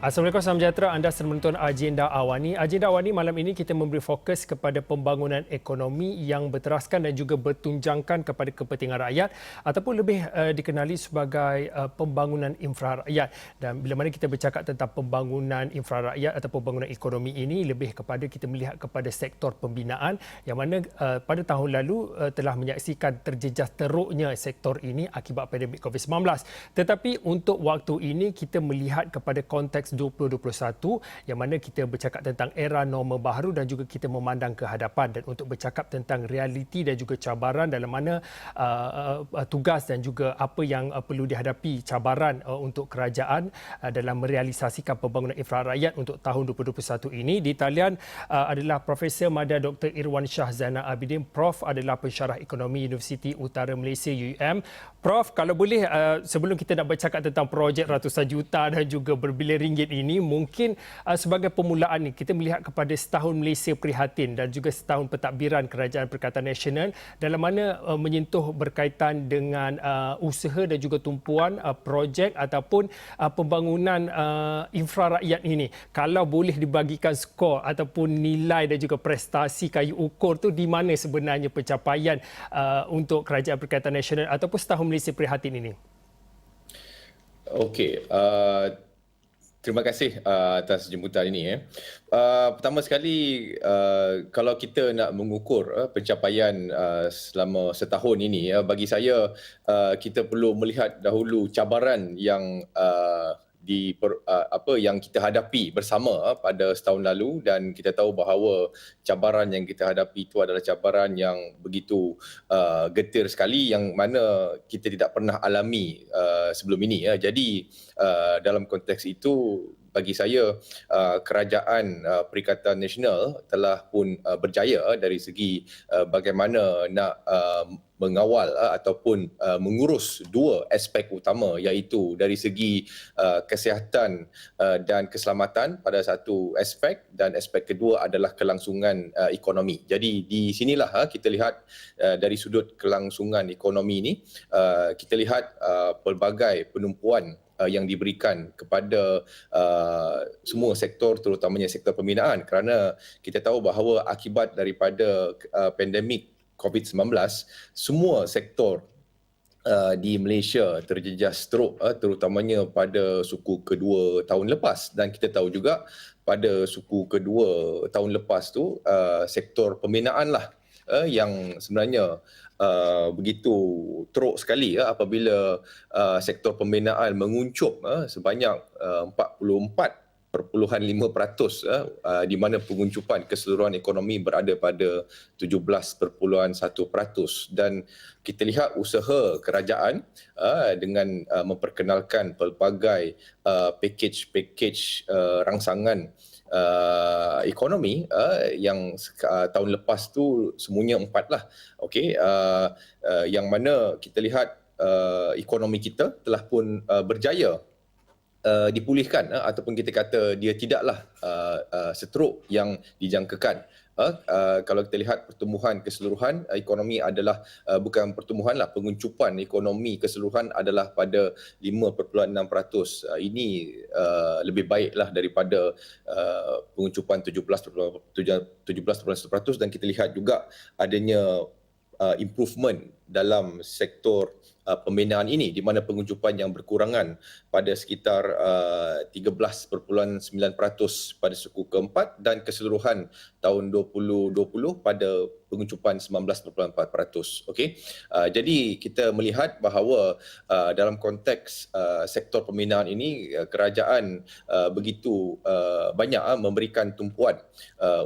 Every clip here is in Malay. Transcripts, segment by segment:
Assalamualaikum, salam sejahtera. Anda sedang menonton Agenda Awani. Agenda Awani malam ini kita memberi fokus kepada pembangunan ekonomi yang berteraskan dan juga bertunjangkan kepada kepentingan rakyat ataupun lebih dikenali sebagai pembangunan infra rakyat. Dan bila mana kita bercakap tentang pembangunan infra rakyat atau pembangunan ekonomi ini, lebih kepada kita melihat kepada sektor pembinaan yang mana pada tahun lalu telah menyaksikan terjejas teruknya sektor ini akibat pandemik COVID-19. Tetapi untuk waktu ini kita melihat kepada konteks 2021 yang mana kita bercakap tentang era norma baru dan juga kita memandang ke hadapan, dan untuk bercakap tentang realiti dan juga cabaran dalam mana tugas dan juga apa yang perlu dihadapi cabaran untuk kerajaan dalam merealisasikan pembangunan infra rakyat untuk tahun 2021 ini. Di talian adalah Profesor Madya Dr. Irwan Shah Zainal Abidin. Prof adalah pensyarah ekonomi Universiti Utara Malaysia UUM. Prof, kalau boleh sebelum kita nak bercakap tentang projek ratusan juta dan juga berbilion ringgit ini, mungkin sebagai permulaan ni kita melihat kepada setahun Malaysia prihatin dan juga setahun pentadbiran Kerajaan Perikatan Nasional dalam mana menyentuh berkaitan dengan usaha dan juga tumpuan projek ataupun pembangunan infra rakyat ini. Kalau boleh dibagikan skor ataupun nilai dan juga prestasi kayu ukur tu, di mana sebenarnya pencapaian untuk Kerajaan Perikatan Nasional ataupun setahun Malaysia prihatin ini? Okey, terima kasih atas jemputan ini. Pertama sekali, kalau kita nak mengukur pencapaian selama setahun ini, bagi saya kita perlu melihat dahulu cabaran yang yang kita hadapi bersama pada setahun lalu, dan kita tahu bahawa cabaran yang kita hadapi itu adalah cabaran yang begitu getir sekali yang mana kita tidak pernah alami sebelum ini. Jadi dalam konteks itu, bagi saya Kerajaan Perikatan Nasional telah pun berjaya dari segi bagaimana nak mengawal ataupun mengurus dua aspek utama, iaitu dari segi kesihatan dan keselamatan pada satu aspek, dan aspek kedua adalah kelangsungan ekonomi. Jadi di sinilah kita lihat dari sudut kelangsungan ekonomi ini, kita lihat pelbagai penumpuan yang diberikan kepada semua sektor, terutamanya sektor pembinaan, kerana kita tahu bahawa akibat daripada pandemik COVID-19, semua sektor di Malaysia terjejas teruk, terutamanya pada suku kedua tahun lepas. Dan kita tahu juga pada suku kedua tahun lepas tu, sektor pembinaan lah yang sebenarnya begitu teruk sekali apabila sektor pembinaan menguncup sebanyak 44.5%, di mana penguncupan keseluruhan ekonomi berada pada 17.1%. Dan kita lihat usaha kerajaan dengan memperkenalkan pelbagai pakej-pakej rangsangan ekonomi yang tahun lepas tu semuanya 4 lah. Okey, yang mana kita lihat ekonomi kita telah pun berjaya dipulihkan, ataupun kita kata dia tidaklah seteruk yang dijangkakan. Kalau kita lihat pertumbuhan keseluruhan ekonomi adalah bukan pertumbuhan lah, penguncupan ekonomi keseluruhan adalah pada 5.6%. Ini lebih baiklah daripada penguncupan 17.1%, dan kita lihat juga adanya improvement dalam sektor pembinaan ini, di mana penguncupan yang berkurangan pada sekitar 13.9% pada suku keempat, dan keseluruhan tahun 2020 pada penguncupan 19.4%. Okey, jadi kita melihat bahawa dalam konteks sektor pembinaan ini, kerajaan begitu banyak memberikan tumpuan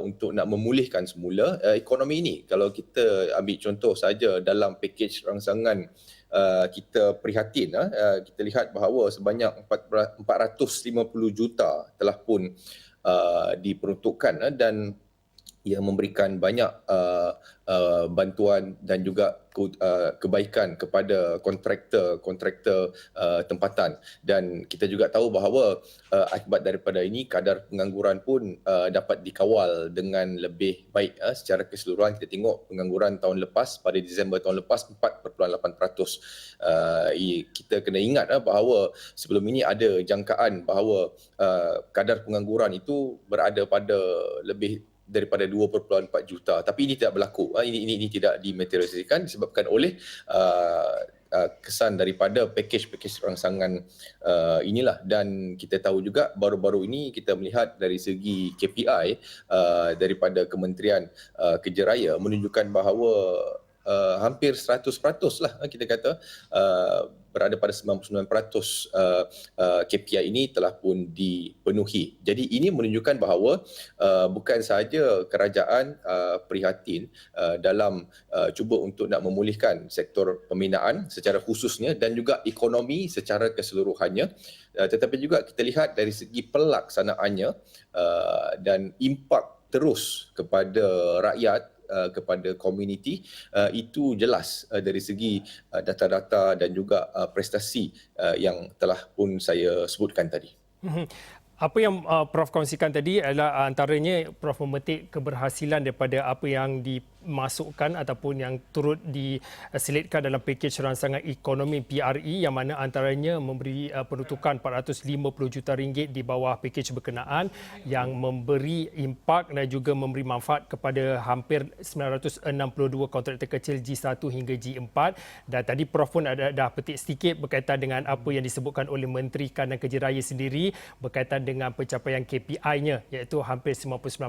untuk nak memulihkan semula ekonomi ini. Kalau kita ambil contoh saja dalam pakej rangsangan kita prihatin, kita lihat bahawa sebanyak 450 juta telah pun diperuntukkan, dan yang memberikan banyak bantuan dan juga kebaikan kepada kontraktor tempatan, dan kita juga tahu bahawa akibat daripada ini kadar pengangguran pun dapat dikawal dengan lebih baik. Secara keseluruhan kita tengok pengangguran tahun lepas, pada Disember tahun lepas 4.8%. Kita kena ingat bahawa sebelum ini ada jangkaan bahawa kadar pengangguran itu berada pada lebih daripada 2.4 juta, tapi ini tidak berlaku. Ini tidak dimaterialisasikan disebabkan oleh kesan daripada pakej-pakej rangsangan inilah. Dan kita tahu juga baru-baru ini kita melihat dari segi KPI daripada Kementerian Kerja Raya menunjukkan bahawa hampir 100% lah kita kata, berada pada 99% KPI ini telah pun dipenuhi. Jadi ini menunjukkan bahawa bukan sahaja kerajaan prihatin dalam cuba untuk nak memulihkan sektor pembinaan secara khususnya dan juga ekonomi secara keseluruhannya, tetapi juga kita lihat dari segi pelaksanaannya dan impak terus kepada rakyat, kepada komuniti, itu jelas dari segi data-data dan juga prestasi yang telah pun saya sebutkan tadi. Apa yang Prof kongsikan tadi adalah antaranya Prof memetik keberhasilan daripada apa yang dimasukkan ataupun yang turut diselitkan dalam pakej rangsangan ekonomi PRE, yang mana antaranya memberi peruntukan 450 juta ringgit di bawah pakej berkenaan yang memberi impak dan juga memberi manfaat kepada hampir 962 kontraktor kecil G1 hingga G4. Dan tadi Prof pun dah petik sedikit berkaitan dengan apa yang disebutkan oleh Menteri Kanan Kerja Raya sendiri berkaitan dengan pencapaian KPI-nya, iaitu hampir 99%.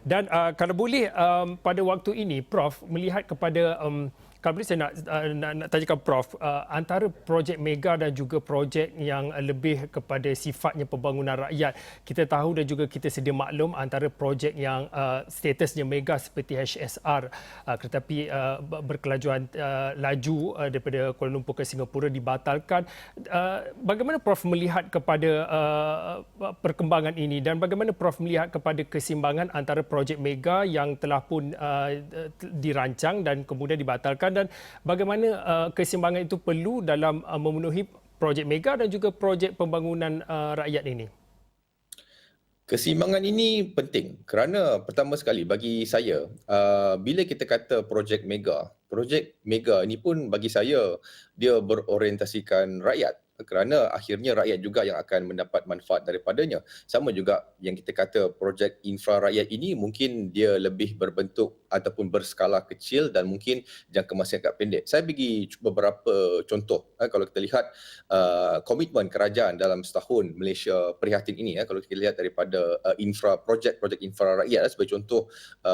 Dan kalau boleh pada waktu ini Prof melihat kepada kalau boleh saya nak tanyakan Prof, antara projek mega dan juga projek yang lebih kepada sifatnya pembangunan rakyat, kita tahu dan juga kita sedia maklum antara projek yang statusnya mega seperti HSR, kereta api berkelajuan laju daripada Kuala Lumpur ke Singapura dibatalkan. Bagaimana Prof melihat kepada perkembangan ini dan bagaimana Prof melihat kepada keseimbangan antara projek mega yang telah pun dirancang dan kemudian dibatalkan, dan bagaimana keseimbangan itu perlu dalam memenuhi projek mega dan juga projek pembangunan rakyat ini? Keseimbangan ini penting kerana pertama sekali bagi saya, bila kita kata projek mega ini pun bagi saya dia berorientasikan rakyat, kerana akhirnya rakyat juga yang akan mendapat manfaat daripadanya. Sama juga yang kita kata projek infra rakyat ini mungkin dia lebih berbentuk ataupun berskala kecil dan mungkin jangka masa agak pendek. Saya bagi beberapa contoh. Kalau kita lihat komitmen kerajaan dalam setahun Malaysia prihatin ini, kalau kita lihat daripada projek infra rakyat, sebagai contoh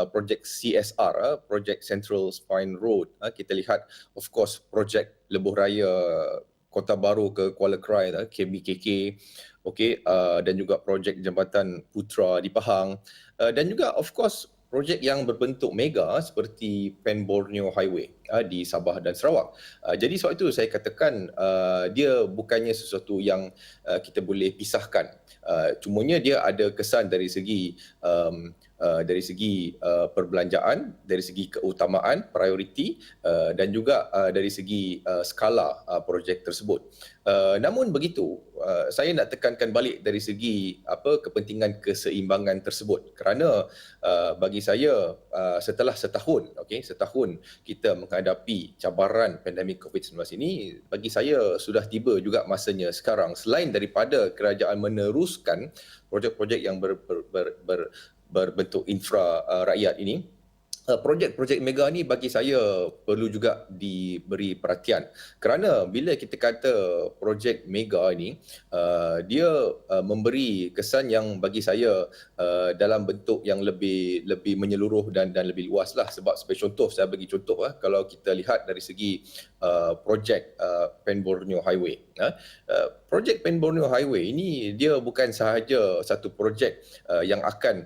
projek CSR, projek Central Spine Road, kita lihat of course projek Lebuh Raya Kota Baru ke Kuala Krai, KBKK, dan juga projek Jambatan Putra di Pahang, dan juga of course projek yang berbentuk mega seperti Pen Borneo Highway di Sabah dan Sarawak. Jadi sebab itu saya katakan dia bukannya sesuatu yang kita boleh pisahkan. Cumanya dia ada kesan dari segi perbelanjaan, dari segi keutamaan, prioriti, dan juga dari segi skala projek tersebut. Namun begitu, saya nak tekankan balik dari segi kepentingan keseimbangan tersebut, kerana bagi saya setelah setahun kita menghadapi cabaran pandemik COVID-19 ini, bagi saya sudah tiba juga masanya sekarang, selain daripada kerajaan meneruskan projek-projek yang berbentuk infra rakyat ini, projek-projek mega ni bagi saya perlu juga diberi perhatian, kerana bila kita kata projek mega ini dia memberi kesan yang bagi saya dalam bentuk yang lebih menyeluruh dan lebih luas lah. Sebab sebagai contoh, saya bagi contoh, kalau kita lihat dari segi projek Pen Borneo Highway, projek Pen Borneo Highway ini dia bukan sahaja satu projek yang akan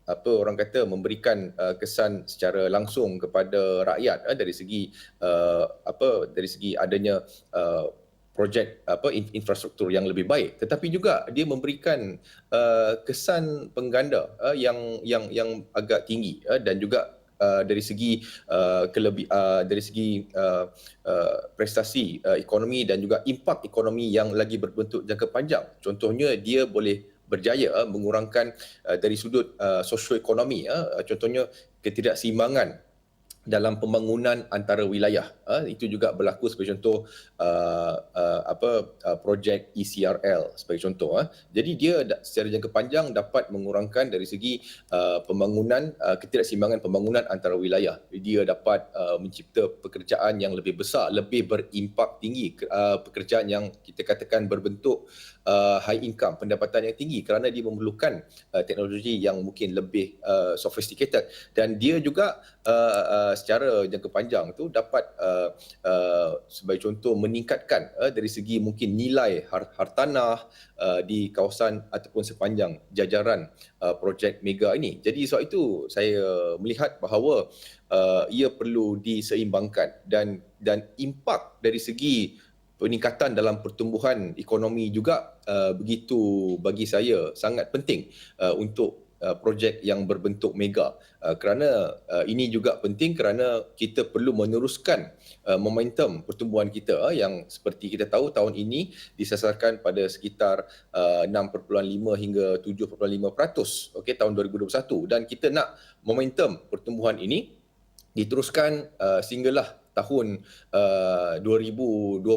orang kata memberikan kesan secara langsung kepada rakyat dari segi adanya projek infrastruktur yang lebih baik, tetapi juga dia memberikan kesan pengganda yang agak tinggi, dan juga dari segi dari segi prestasi ekonomi dan juga impak ekonomi yang lagi berbentuk jangka panjang. Contohnya dia boleh berjaya mengurangkan dari sudut sosioekonomi, contohnya ketidakseimbangan dalam pembangunan antara wilayah. Itu juga berlaku sebagai contoh projek ECRL sebagai contoh. Jadi dia secara jangka panjang dapat mengurangkan dari segi pembangunan, ketidakseimbangan pembangunan antara wilayah. Dia dapat mencipta pekerjaan yang lebih besar, lebih berimpak tinggi, pekerjaan yang kita katakan berbentuk high income, pendapatan yang tinggi, kerana dia memerlukan teknologi yang mungkin lebih sophisticated, dan dia juga secara jangka panjang tu dapat sebagai contoh meningkatkan dari segi mungkin nilai hartanah di kawasan ataupun sepanjang jajaran projek mega ini. Jadi sebab itu saya melihat bahawa ia perlu diseimbangkan, dan impak dari segi peningkatan dalam pertumbuhan ekonomi juga begitu bagi saya sangat penting untuk projek yang berbentuk mega, kerana ini juga penting kerana kita perlu meneruskan momentum pertumbuhan kita yang seperti kita tahu tahun ini disasarkan pada sekitar 6.5 hingga 7.5%, okey, tahun 2021, dan kita nak momentum pertumbuhan ini diteruskan sehinggalah tahun 2025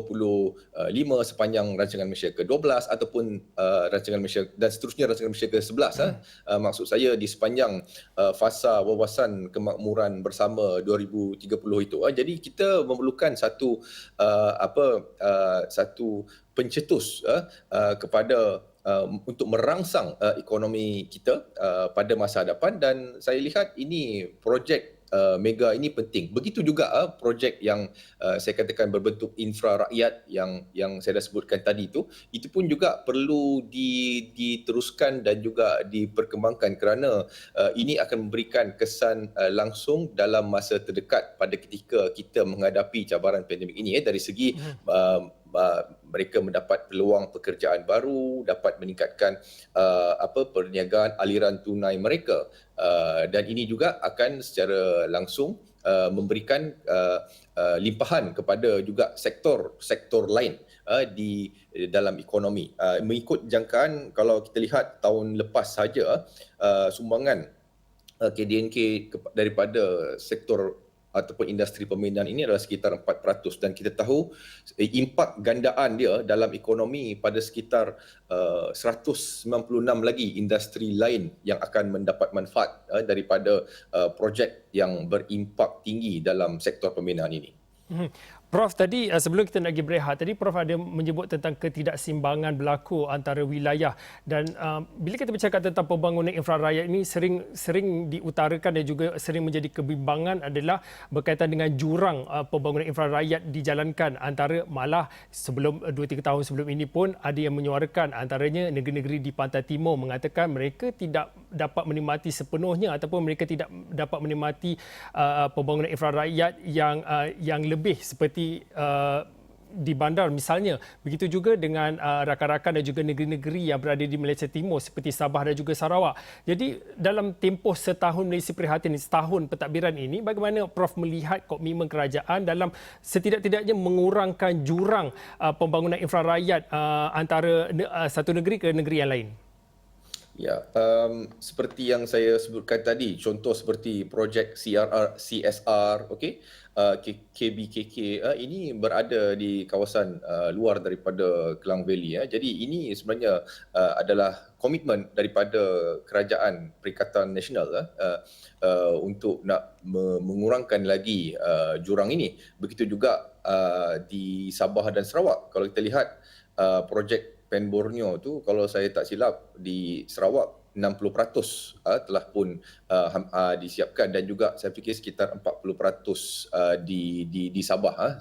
sepanjang rancangan Malaysia ke-12 ataupun rancangan Malaysia dan seterusnya rancangan Malaysia ke-11. Maksud saya di sepanjang fasa wawasan kemakmuran bersama 2030 itu. Jadi kita memerlukan satu pencetus kepada untuk merangsang ekonomi kita pada masa hadapan, dan saya lihat ini projek mega ini penting. Begitu juga projek yang saya katakan berbentuk infra rakyat yang saya dah sebutkan tadi itu pun juga perlu diteruskan dan juga diperkembangkan, kerana ini akan memberikan kesan langsung dalam masa terdekat pada ketika kita menghadapi cabaran pandemik ini, dari segi mereka mendapat peluang pekerjaan baru, dapat meningkatkan perniagaan aliran tunai mereka, dan ini juga akan secara langsung memberikan limpahan kepada juga sektor lain di dalam ekonomi. Mengikut jangkaan, kalau kita lihat tahun lepas saja sumbangan KDNK daripada sektor ataupun industri permainan ini adalah sekitar 4%, dan kita tahu impak gandaan dia dalam ekonomi pada sekitar 196 lagi industri lain yang akan mendapat manfaat daripada projek yang berimpak tinggi dalam sektor permainan ini. Prof, tadi sebelum kita nak pergi berehat, tadi Prof ada menyebut tentang ketidakseimbangan berlaku antara wilayah, dan bila kita bercakap tentang pembangunan infra rakyat ini sering diutarakan dan juga sering menjadi kebimbangan adalah berkaitan dengan jurang pembangunan infra rakyat dijalankan, antara malah sebelum 2-3 tahun sebelum ini pun ada yang menyuarakan, antaranya negeri-negeri di pantai timur mengatakan mereka tidak dapat menikmati sepenuhnya ataupun mereka tidak dapat menikmati pembangunan infra rakyat yang lebih seperti di bandar misalnya. Begitu juga dengan rakan-rakan dan juga negeri-negeri yang berada di Malaysia Timur seperti Sabah dan juga Sarawak. Jadi dalam tempoh setahun Malaysia Prihatin, setahun pentadbiran ini, bagaimana Prof melihat komitmen kerajaan dalam setidak-tidaknya mengurangkan jurang pembangunan infra rakyat antara satu negeri ke negeri yang lain? Ya, seperti yang saya sebutkan tadi, contoh seperti projek CSR, okey, KBKK, ini berada di kawasan luar daripada Klang Valley. Jadi ini sebenarnya adalah komitmen daripada kerajaan Perikatan Nasional untuk nak mengurangkan lagi jurang ini. Begitu juga di Sabah dan Sarawak. Kalau kita lihat projek Pen Borneo tu, kalau saya tak silap di Sarawak 60% telah pun disiapkan, dan juga saya fikir sekitar 40% di Sabah,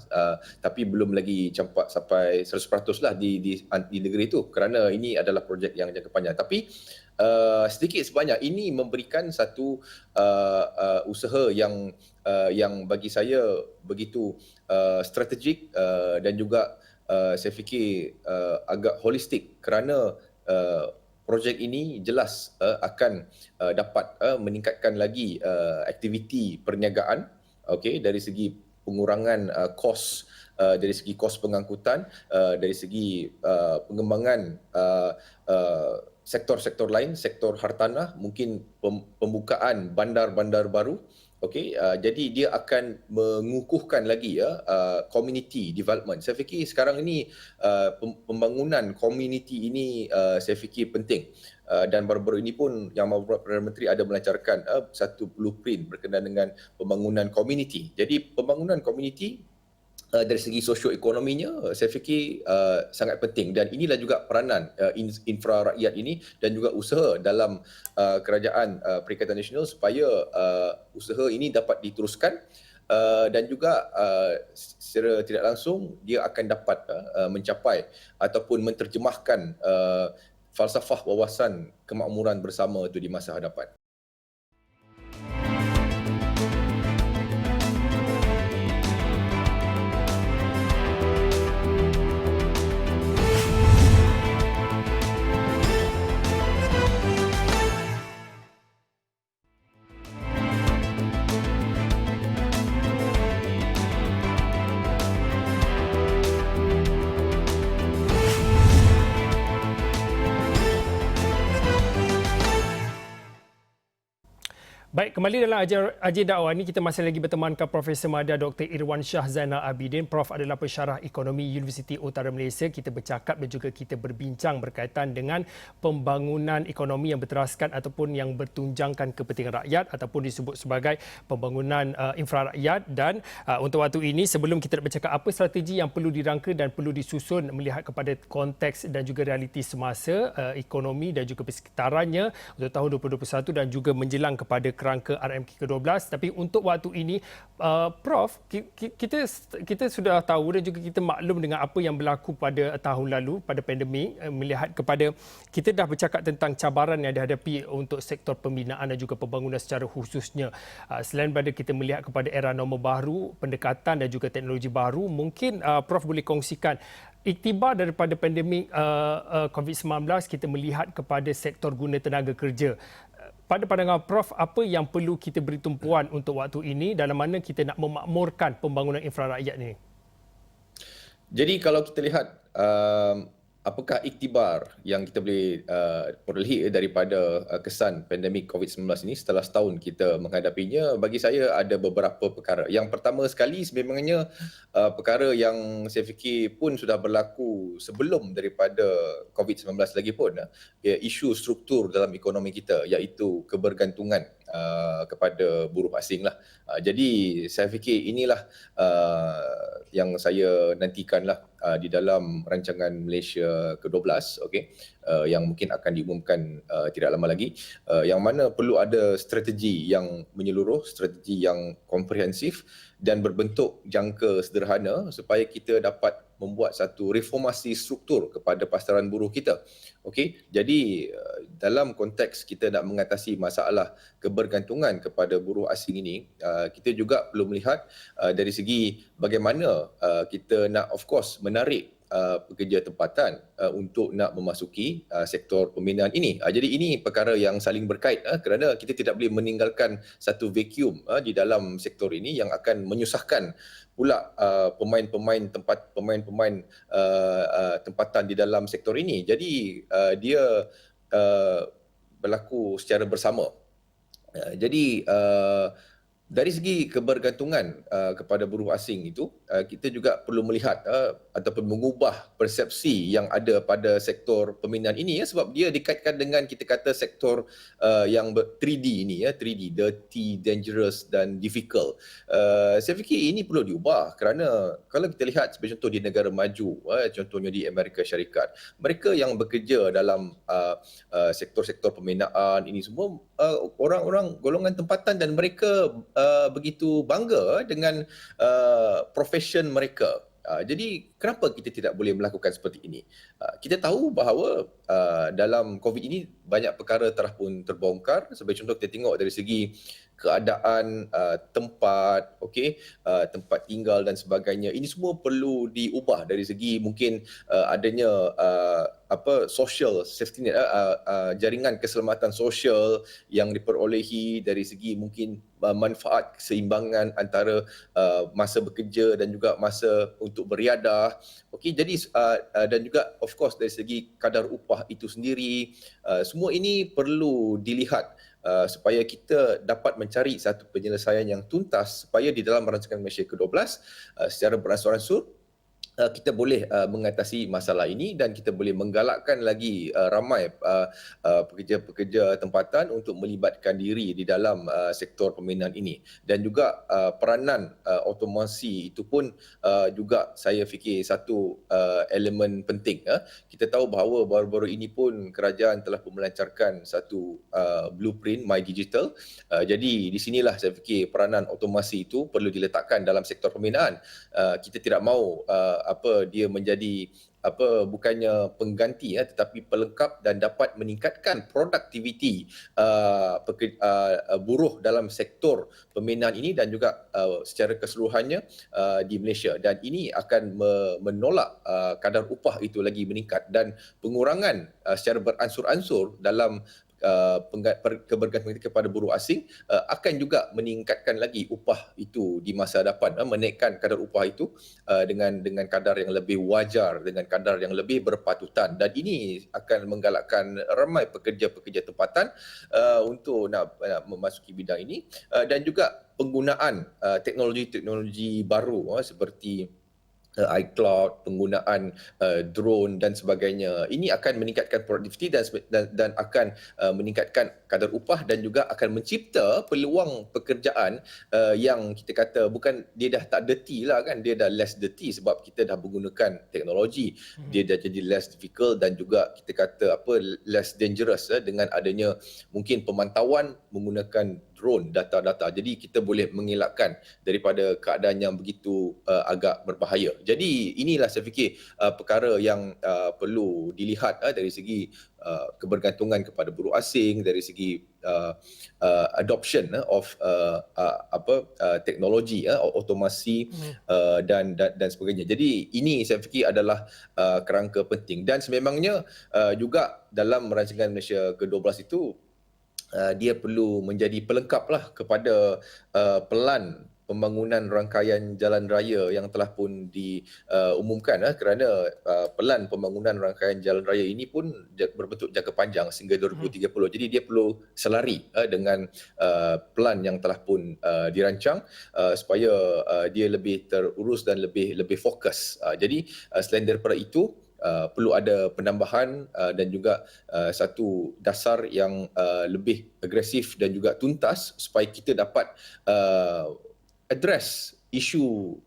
tapi belum lagi campak sampai 100% lah di negeri itu, kerana ini adalah projek yang jangka panjang. Tapi sedikit sebanyak ini memberikan satu usaha yang bagi saya begitu strategik dan juga saya fikir agak holistik kerana projek ini jelas akan dapat meningkatkan lagi aktiviti perniagaan, okey, dari segi pengurangan kos, dari segi kos pengangkutan, dari segi pengembangan sektor-sektor lain, sektor hartanah, mungkin pembukaan bandar-bandar baru. Okey, jadi dia akan mengukuhkan lagi community development. Saya fikir sekarang ini pembangunan community ini saya fikir penting. Dan baru-baru ini pun Yang Amat Perdana Menteri ada melancarkan satu blueprint berkenaan dengan pembangunan community. Jadi pembangunan community dari segi sosioekonominya saya fikir sangat penting, dan inilah juga peranan infra rakyat ini dan juga usaha dalam kerajaan Perikatan Nasional supaya usaha ini dapat diteruskan, dan juga secara tidak langsung dia akan dapat mencapai ataupun menterjemahkan falsafah wawasan kemakmuran bersama itu di masa hadapan. Baik, kembali dalam agenda awal ini kita masih lagi bertemankan Profesor Madya Dr. Irwan Shah Zainal Abidin. Prof adalah pensyarah ekonomi Universiti Utara Malaysia. Kita bercakap dan juga kita berbincang berkaitan dengan pembangunan ekonomi yang berteraskan ataupun yang bertunjangkan kepentingan rakyat ataupun disebut sebagai pembangunan infra rakyat. Dan untuk waktu ini, sebelum kita bercakap apa strategi yang perlu dirangka dan perlu disusun melihat kepada konteks dan juga realiti semasa ekonomi dan juga persekitarannya untuk tahun 2021 dan juga menjelang kepada kerangka RMK ke-12. Tapi untuk waktu ini, Prof, kita sudah tahu dan juga kita maklum dengan apa yang berlaku pada tahun lalu, pada pandemik, melihat kepada, kita dah bercakap tentang cabaran yang dihadapi untuk sektor pembinaan dan juga pembangunan secara khususnya. Selain pada kita melihat kepada era norma baru, pendekatan dan juga teknologi baru, mungkin Prof boleh kongsikan iktibar daripada pandemik COVID-19 kita melihat kepada sektor guna tenaga kerja. Pada pandangan Prof, apa yang perlu kita beri tumpuan untuk waktu ini dalam mana kita nak memakmurkan pembangunan infra rakyat ini? Jadi kalau kita lihat apakah iktibar yang kita boleh perolehi daripada kesan pandemik COVID-19 ini setelah setahun kita menghadapinya, bagi saya ada beberapa perkara. Yang pertama sekali sebenarnya perkara yang saya fikir pun sudah berlaku sebelum daripada COVID-19 lagi pun, isu struktur dalam ekonomi kita, iaitu kebergantungan kepada buruh asing lah. Jadi saya fikir inilah yang saya nantikanlah di dalam rancangan Malaysia ke-12, okey, yang mungkin akan diumumkan tidak lama lagi, yang mana perlu ada strategi yang menyeluruh, strategi yang komprehensif dan berbentuk jangka sederhana supaya kita dapat membuat satu reformasi struktur kepada pasaran buruh kita. Okey, jadi dalam konteks kita nak mengatasi masalah kebergantungan kepada buruh asing ini, kita juga perlu melihat dari segi bagaimana kita nak, of course, menarik pekerja tempatan untuk nak memasuki sektor pembinaan ini. Jadi ini perkara yang saling berkait, kerana kita tidak boleh meninggalkan satu vacuum di dalam sektor ini yang akan menyusahkan pula pemain-pemain tempatan di dalam sektor ini. Jadi dia berlaku secara bersama. Jadi dari segi kebergantungan kepada buruh asing itu, kita juga perlu melihat ataupun mengubah persepsi yang ada pada sektor pembinaan ini, sebab dia dikaitkan dengan kita kata sektor yang 3D ini, 3D, dirty, dangerous dan difficult. Saya fikir ini perlu diubah kerana kalau kita lihat sebagai contoh di negara maju, contohnya di Amerika Syarikat, mereka yang bekerja dalam sektor-sektor pembinaan ini semua orang-orang golongan tempatan, dan mereka begitu bangga dengan profession mereka. Jadi kenapa kita tidak boleh melakukan seperti ini? Kita tahu bahawa dalam COVID ini banyak perkara telah pun terbongkar. Sebagai contoh, kita tengok dari segi keadaan tempat, okey, tempat tinggal dan sebagainya. Ini semua perlu diubah dari segi mungkin adanya social safety net, jaringan keselamatan sosial yang diperolehi dari segi mungkin manfaat keseimbangan antara masa bekerja dan juga masa untuk beriadah. Okey, jadi dan juga of course dari segi kadar upah itu sendiri, semua ini perlu dilihat supaya kita dapat mencari satu penyelesaian yang tuntas supaya di dalam rancangan Malaysia ke-12 secara beransur-ansur kita boleh mengatasi masalah ini dan kita boleh menggalakkan lagi ramai pekerja-pekerja tempatan untuk melibatkan diri di dalam sektor perminan ini. Dan juga peranan otomasi itu pun juga saya fikir satu elemen penting. Kita tahu bahawa baru-baru ini pun kerajaan telah pun melancarkan satu blueprint My Digital. Jadi di sinilah saya fikir peranan otomasi itu perlu diletakkan dalam sektor pembinaan. Kita tidak mahu dia menjadi bukannya pengganti tetapi pelengkap dan dapat meningkatkan produktiviti buruh dalam sektor pembinaan ini dan juga secara keseluruhannya di Malaysia, dan ini akan menolak kadar upah itu lagi meningkat dan pengurangan secara beransur-ansur dalam kebergantungan kepada buruh asing akan juga meningkatkan lagi upah itu di masa hadapan, menaikkan kadar upah itu dengan kadar yang lebih wajar, dengan kadar yang lebih berpatutan, dan ini akan menggalakkan ramai pekerja-pekerja tempatan untuk nak memasuki bidang ini, dan juga penggunaan teknologi-teknologi baru seperti iCloud, penggunaan drone dan sebagainya. Ini akan meningkatkan produktiviti dan akan meningkatkan kadar upah dan juga akan mencipta peluang pekerjaan yang kita kata bukan dia dah tak dirty lah kan, dia dah less dirty sebab kita dah menggunakan teknologi. Dia dah jadi less difficult dan juga kita kata less dangerous dengan adanya mungkin pemantauan menggunakan drone, data-data. Jadi kita boleh mengelakkan daripada keadaan yang begitu agak berbahaya. Jadi inilah saya fikir perkara yang perlu dilihat dari segi kebergantungan kepada buruh asing, dari segi adoption of teknologi, otomasi dan sebagainya. Jadi ini saya fikir adalah kerangka penting, dan sememangnya juga dalam rancangan Malaysia ke-12 itu dia perlu menjadi pelengkap lah kepada pelan pembangunan rangkaian jalan raya yang telah pun diumumkan, kerana pelan pembangunan rangkaian jalan raya ini pun berbentuk jangka panjang sehingga 2030. Jadi dia perlu selari dengan pelan yang telah pun dirancang supaya dia lebih terurus dan lebih fokus. Jadi selain daripada itu, perlu ada penambahan dan juga satu dasar yang lebih agresif dan juga tuntas supaya kita dapat address isu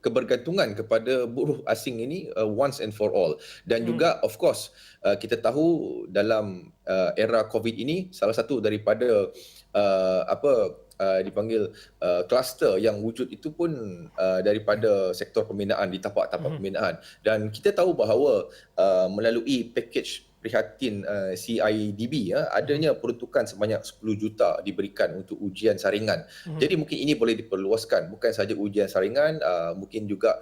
kebergantungan kepada buruh asing ini once and for all. Dan juga of course kita tahu dalam era COVID ini salah satu daripada dipanggil kluster yang wujud itu pun daripada sektor pembinaan, di tapak-tapak pembinaan. Dan kita tahu bahawa melalui package prihatin CIDB adanya peruntukan sebanyak 10 juta diberikan untuk ujian saringan. Jadi mungkin ini boleh diperluaskan, bukan saja ujian saringan, mungkin juga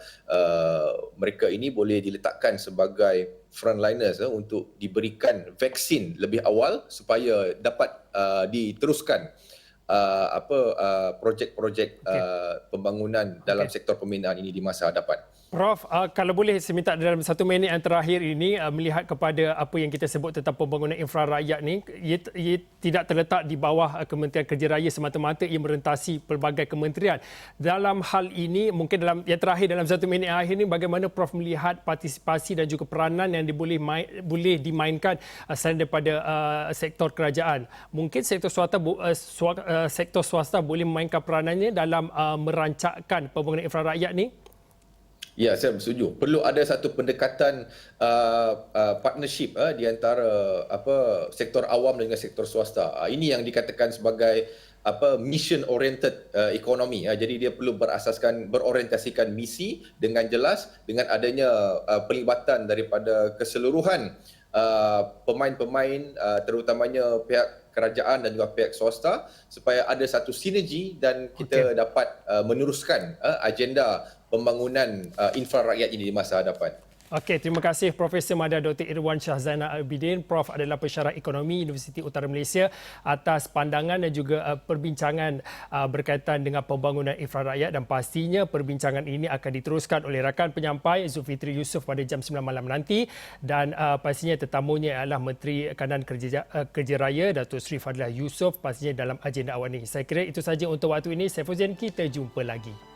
mereka ini boleh diletakkan sebagai frontliners untuk diberikan vaksin lebih awal supaya dapat diteruskan projek-projek pembangunan dalam sektor pembinaan ini di masa hadapan. Prof, kalau boleh saya minta dalam 1 minit yang terakhir ini melihat kepada apa yang kita sebut tentang pembangunan infra rakyat ni, ia tidak terletak di bawah Kementerian Kerja Raya semata-mata, ia merentasi pelbagai kementerian. Dalam hal ini, mungkin dalam yang terakhir dalam 1 minit akhir ini, bagaimana Prof melihat partisipasi dan juga peranan yang boleh dimainkan selain daripada sektor kerajaan? Mungkin sektor swasta boleh memainkan peranannya dalam merancangkan pembangunan infra rakyat ni? Ya, saya bersetuju. Perlu ada satu pendekatan partnership di antara sektor awam dengan sektor swasta. Ini yang dikatakan sebagai mission oriented economy. Jadi dia perlu berorientasikan misi dengan jelas, dengan adanya pelibatan daripada keseluruhan pemain-pemain, terutamanya pihak kerajaan dan juga pihak swasta supaya ada satu sinergi dan kita dapat meneruskan agenda pembangunan infra rakyat ini di masa hadapan. Okey, terima kasih Profesor Madya Dr. Irwan Shah Zainal Abidin. Prof adalah pensyarah ekonomi Universiti Utara Malaysia atas pandangan dan juga perbincangan berkaitan dengan pembangunan infra rakyat, dan pastinya perbincangan ini akan diteruskan oleh rakan penyampai Zulfitri Yusof pada jam 9 malam nanti, dan pastinya tetamunya adalah Menteri Kanan Kerja Raya Datuk Seri Fadliah Yusof pastinya dalam agenda awal ini. Saya kira itu saja untuk waktu ini. Saya Fauzian, kita jumpa lagi.